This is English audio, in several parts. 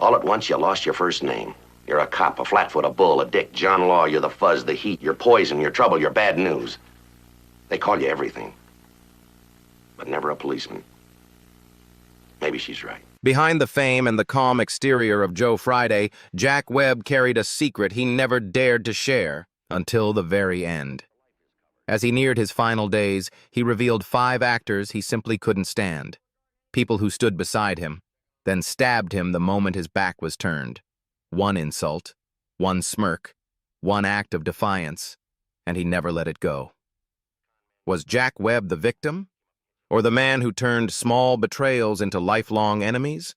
All at once, you lost your first name. You're a cop, a flatfoot, a bull, a dick, John Law. You're the fuzz, the heat, you're poison, you're trouble, you're bad news. They call you everything, but never a policeman. Maybe she's right. Behind the fame and the calm exterior of Joe Friday, Jack Webb carried a secret he never dared to share until the very end. As he neared his final days, he revealed 5 actors he simply couldn't stand. People who stood beside him, then stabbed him the moment his back was turned. 1 insult, 1 smirk, 1 act of defiance, and he never let it go. Was Jack Webb the victim? Or the man who turned small betrayals into lifelong enemies?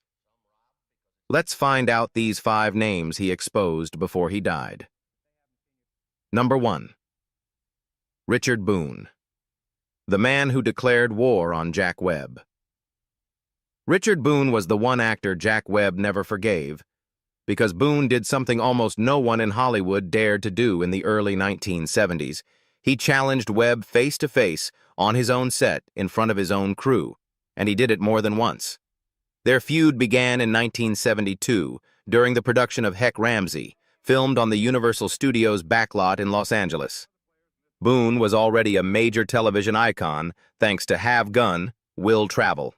Let's find out these 5 names he exposed before he died. Number 1. Richard Boone, the man who declared war on Jack Webb. Richard Boone was the one actor Jack Webb never forgave, because Boone did something almost no one in Hollywood dared to do in the early 1970s. He challenged Webb face-to-face on his own set in front of his own crew, and he did it more than once. Their feud began in 1972 during the production of Heck Ramsey, filmed on the Universal Studios backlot in Los Angeles. Boone was already a major television icon thanks to Have Gun, Will Travel.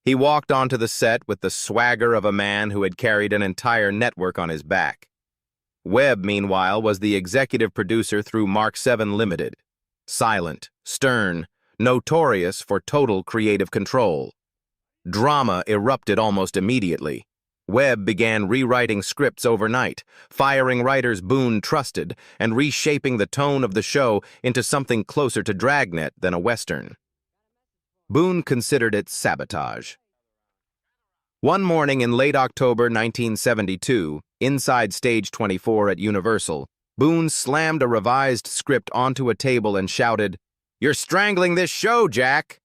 He walked onto the set with the swagger of a man who had carried an entire network on his back. Webb, meanwhile, was the executive producer through Mark 7 Limited. Silent, stern, notorious for total creative control. Drama erupted almost immediately. Webb began rewriting scripts overnight, firing writers Boone trusted, and reshaping the tone of the show into something closer to Dragnet than a Western. Boone considered it sabotage. One morning in late October 1972, inside Stage 24 at Universal, Boone slammed a revised script onto a table and shouted, "You're strangling this show, Jack!"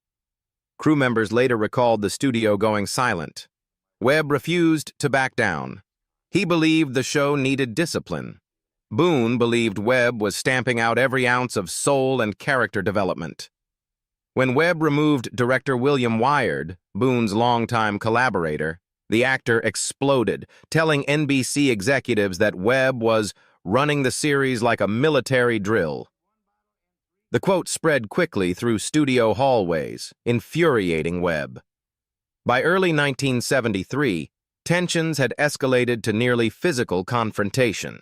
Crew members later recalled the studio going silent. Webb refused to back down. He believed the show needed discipline. Boone believed Webb was stamping out every ounce of soul and character development. When Webb removed director William Wyard, Boone's longtime collaborator, the actor exploded, telling NBC executives that Webb was running the series like a military drill. The quote spread quickly through studio hallways, infuriating Webb. By early 1973, tensions had escalated to nearly physical confrontation.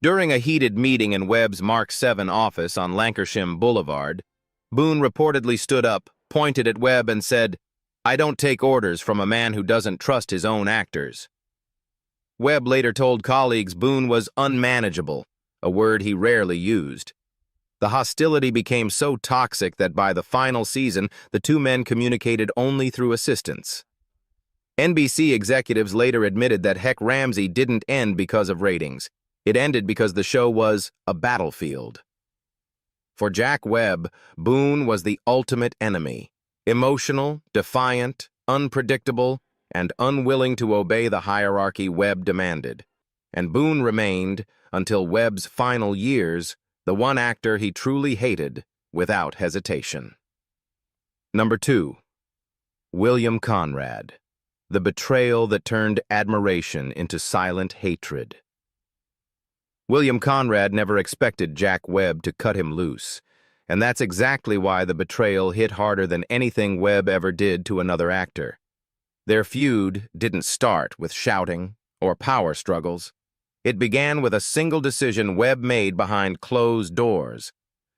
During a heated meeting in Webb's Mark 7 office on Lancashire Boulevard, Boone reportedly stood up, pointed at Webb, and said, "I don't take orders from a man who doesn't trust his own actors." Webb later told colleagues Boone was unmanageable, a word he rarely used. The hostility became so toxic that by the final season, the 2 men communicated only through assistants. NBC executives later admitted that Heck Ramsey didn't end because of ratings. It ended because the show was a battlefield. For Jack Webb, Boone was the ultimate enemy. Emotional, defiant, unpredictable, and unwilling to obey the hierarchy Webb demanded. And Boone remained, until Webb's final years, the one actor he truly hated without hesitation. Number 2. William Conrad, the betrayal that turned admiration into silent hatred. William Conrad never expected Jack Webb to cut him loose, and that's exactly why the betrayal hit harder than anything Webb ever did to another actor. Their feud didn't start with shouting or power struggles. It began with a single decision Webb made behind closed doors,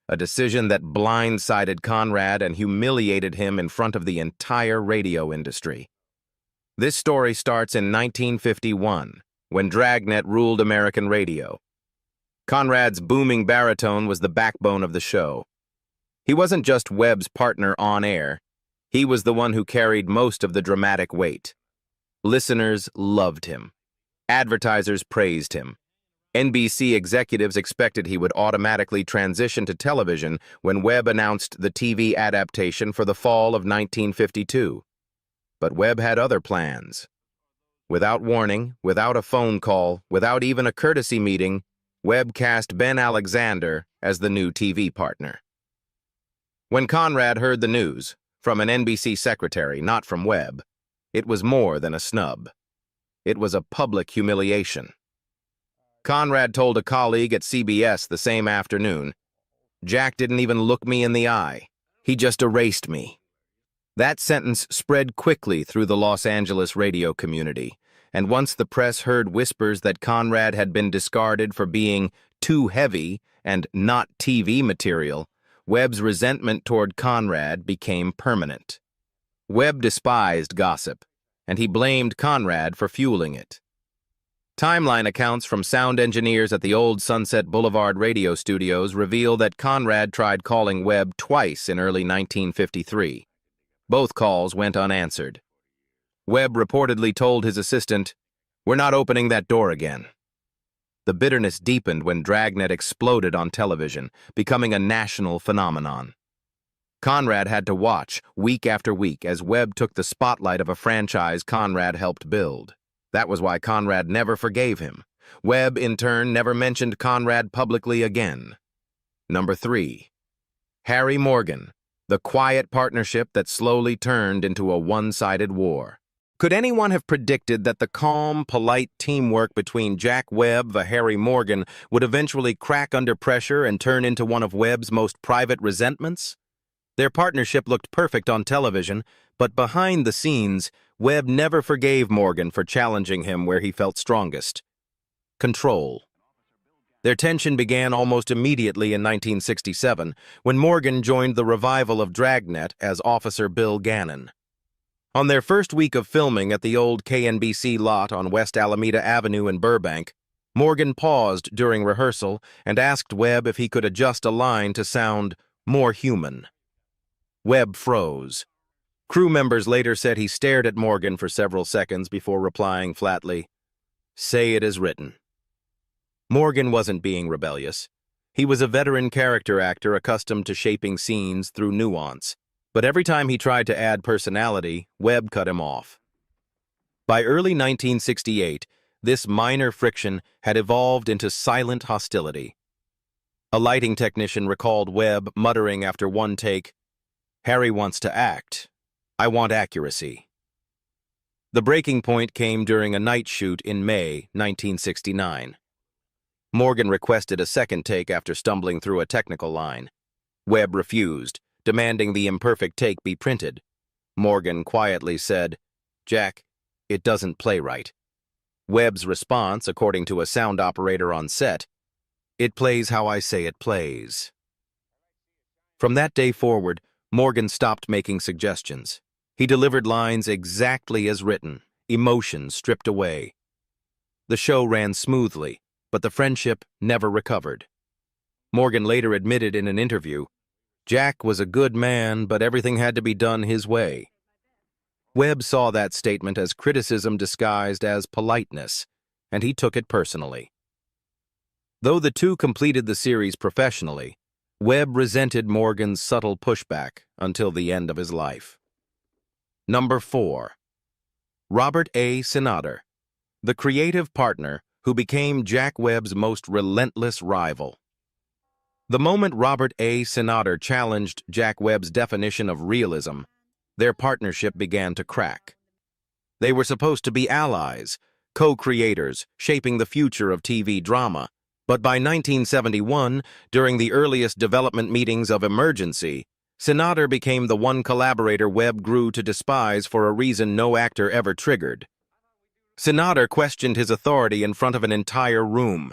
a decision that blindsided Conrad and humiliated him in front of the entire radio industry. This story starts in 1951, when Dragnet ruled American radio. Conrad's booming baritone was the backbone of the show. He wasn't just Webb's partner on air. He was the one who carried most of the dramatic weight. Listeners loved him. Advertisers praised him. NBC executives expected he would automatically transition to television when Webb announced the TV adaptation for the fall of 1952. But Webb had other plans. Without warning, without a phone call, without even a courtesy meeting, Webb cast Ben Alexander as the new TV partner. When Conrad heard the news, from an NBC secretary, not from Webb, It was more than a snub. It was a public humiliation. Conrad told a colleague at CBS the same afternoon, "Jack didn't even look me in the eye. He just erased me." That sentence spread quickly through the Los Angeles radio community, and once the press heard whispers that Conrad had been discarded for being too heavy and not TV material, Webb's resentment toward Conrad became permanent. Webb despised gossip, and he blamed Conrad for fueling it. Timeline accounts from sound engineers at the old Sunset Boulevard radio studios reveal that Conrad tried calling Webb twice in early 1953. Both calls went unanswered. Webb reportedly told his assistant, "We're not opening that door again." The bitterness deepened when Dragnet exploded on television, becoming a national phenomenon. Conrad had to watch week after week as Webb took the spotlight of a franchise Conrad helped build. That was why Conrad never forgave him. Webb, in turn, never mentioned Conrad publicly again. Number 3. Harry Morgan, the quiet partnership that slowly turned into a one-sided war. Could anyone have predicted that the calm, polite teamwork between Jack Webb and Harry Morgan would eventually crack under pressure and turn into one of Webb's most private resentments? Their partnership looked perfect on television, but behind the scenes, Webb never forgave Morgan for challenging him where he felt strongest: control. Their tension began almost immediately in 1967, when Morgan joined the revival of Dragnet as Officer Bill Gannon. On their first week of filming at the old KNBC lot on West Alameda Avenue in Burbank, Morgan paused during rehearsal and asked Webb if he could adjust a line to sound more human. Webb froze. Crew members later said he stared at Morgan for several seconds before replying flatly, "Say it as written." Morgan wasn't being rebellious. He was a veteran character actor accustomed to shaping scenes through nuance, but every time he tried to add personality, Webb cut him off. By early 1968, this minor friction had evolved into silent hostility. A lighting technician recalled Webb muttering after one take, "Harry wants to act. I want accuracy." The breaking point came during a night shoot in May 1969. Morgan requested a second take after stumbling through a technical line. Webb refused, demanding the imperfect take be printed. Morgan quietly said, "Jack, it doesn't play right." Webb's response, according to a sound operator on set, "It plays how I say it plays." From that day forward, Morgan stopped making suggestions. He delivered lines exactly as written, emotion stripped away. The show ran smoothly, but the friendship never recovered. Morgan later admitted in an interview, "Jack was a good man, but everything had to be done his way." Webb saw that statement as criticism disguised as politeness, and he took it personally. Though the two completed the series professionally, Webb resented Morgan's subtle pushback until the end of his life. Number 4. Robert A. Senator, the creative partner who became Jack Webb's most relentless rival. The moment Robert A. Senator challenged Jack Webb's definition of realism, their partnership began to crack. They were supposed to be allies, co-creators, shaping the future of TV drama, but by 1971, during the earliest development meetings of Emergency, Senator became the one collaborator Webb grew to despise for a reason no actor ever triggered. Senator questioned his authority in front of an entire room.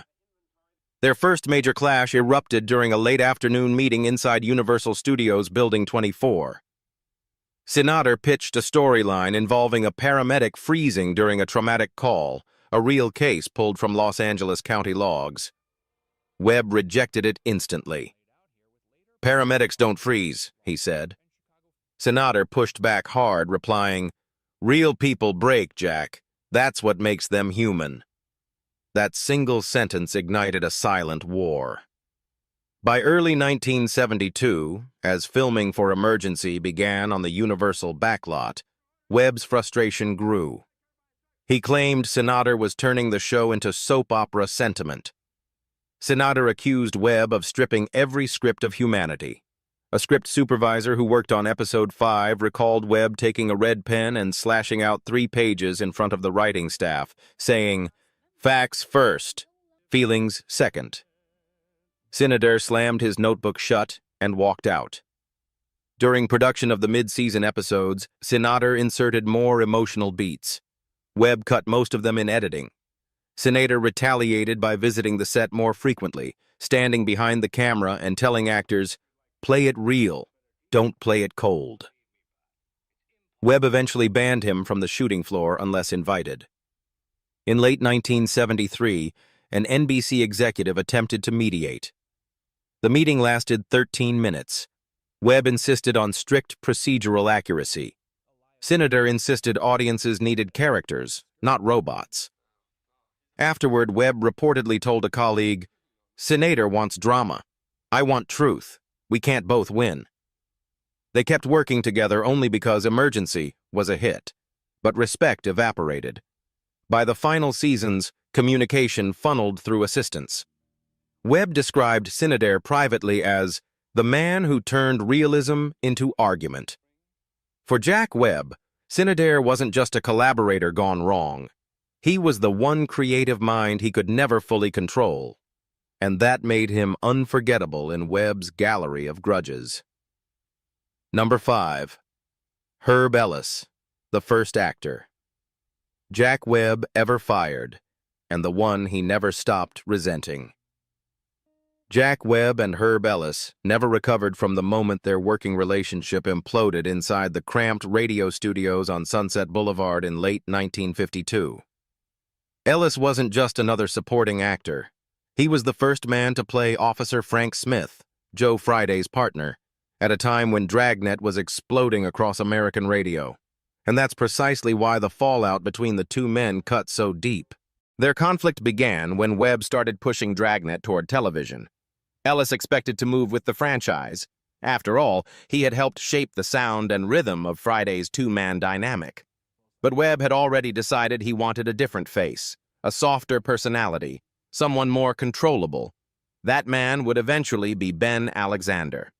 Their first major clash erupted during a late afternoon meeting inside Universal Studios Building 24. Senator pitched a storyline involving a paramedic freezing during a traumatic call, a real case pulled from Los Angeles County logs. Webb rejected it instantly. "Paramedics don't freeze," he said. Senator pushed back hard, replying, "Real people break, Jack. That's what makes them human." That single sentence ignited a silent war. By early 1972, as filming for Emergency began on the Universal backlot, Webb's frustration grew. He claimed Senator was turning the show into soap opera sentiment. Senator accused Webb of stripping every script of humanity. A script supervisor who worked on episode 5 recalled Webb taking a red pen and slashing out 3 pages in front of the writing staff, saying, "Facts first, feelings second." Senator slammed his notebook shut and walked out. During production of the mid-season episodes, Senator inserted more emotional beats. Webb cut most of them in editing. Senator retaliated by visiting the set more frequently, standing behind the camera and telling actors, "Play it real, don't play it cold." Webb eventually banned him from the shooting floor unless invited. In late 1973, an NBC executive attempted to mediate. The meeting lasted 13 minutes. Webb insisted on strict procedural accuracy. Senator insisted audiences needed characters, not robots. Afterward, Webb reportedly told a colleague, "Senator wants drama. I want truth. We can't both win." They kept working together only because Emergency was a hit, but respect evaporated. By the final seasons, communication funneled through assistants. Webb described Senator privately as the man who turned realism into argument. For Jack Webb, Senator wasn't just a collaborator gone wrong. He was the one creative mind he could never fully control, and that made him unforgettable in Webb's gallery of grudges. Number 5. Herb Ellis, the first actor. Jack Webb ever fired, and the one he never stopped resenting. Jack Webb and Herb Ellis never recovered from the moment their working relationship imploded inside the cramped radio studios on Sunset Boulevard in late 1952. Ellis wasn't just another supporting actor. He was the first man to play Officer Frank Smith, Joe Friday's partner, at a time when Dragnet was exploding across American radio. And that's precisely why the fallout between the two men cut so deep. Their conflict began when Webb started pushing Dragnet toward television. Ellis expected to move with the franchise. After all, he had helped shape the sound and rhythm of Friday's two-man dynamic. But Webb had already decided he wanted a different face, a softer personality, someone more controllable. That man would eventually be Ben Alexander.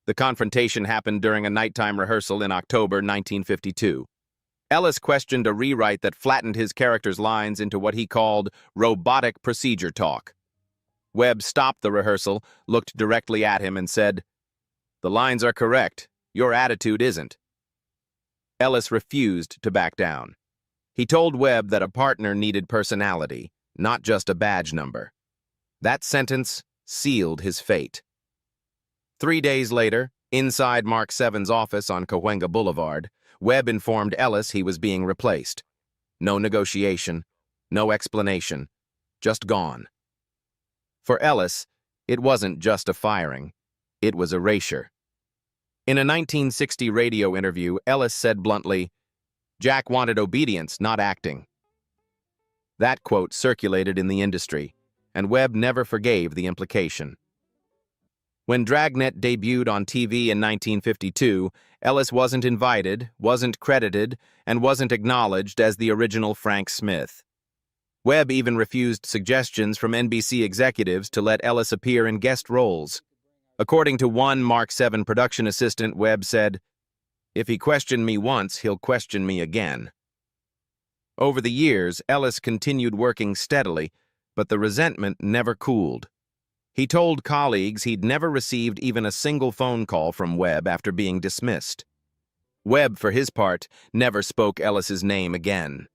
The confrontation happened during a nighttime rehearsal in October 1952. Ellis questioned a rewrite that flattened his character's lines into what he called robotic procedure talk. Webb stopped the rehearsal, looked directly at him, and said, "The lines are correct. Your attitude isn't." Ellis refused to back down. He told Webb that a partner needed personality, not just a badge number. That sentence sealed his fate. 3 days later, inside Mark Seven's office on Cahuenga Boulevard, Webb informed Ellis he was being replaced. No negotiation, no explanation, just gone. For Ellis, it wasn't just a firing, it was erasure. In a 1960 radio interview, Ellis said bluntly, "Jack wanted obedience, not acting." That quote circulated in the industry, and Webb never forgave the implication. When Dragnet debuted on TV in 1952, Ellis wasn't invited, wasn't credited, and wasn't acknowledged as the original Frank Smith. Webb even refused suggestions from NBC executives to let Ellis appear in guest roles. According to one Mark Seven production assistant, Webb said, "If he questioned me once, he'll question me again." Over the years, Ellis continued working steadily, but the resentment never cooled. He told colleagues he'd never received even a single phone call from Webb after being dismissed. Webb, for his part, never spoke Ellis's name again.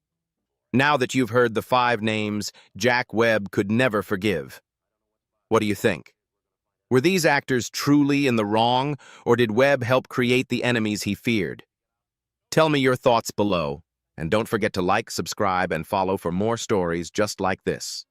Now that you've heard the 5 names Jack Webb could never forgive, what do you think? Were these actors truly in the wrong, or did Webb help create the enemies he feared? Tell me your thoughts below, and don't forget to like, subscribe, and follow for more stories just like this.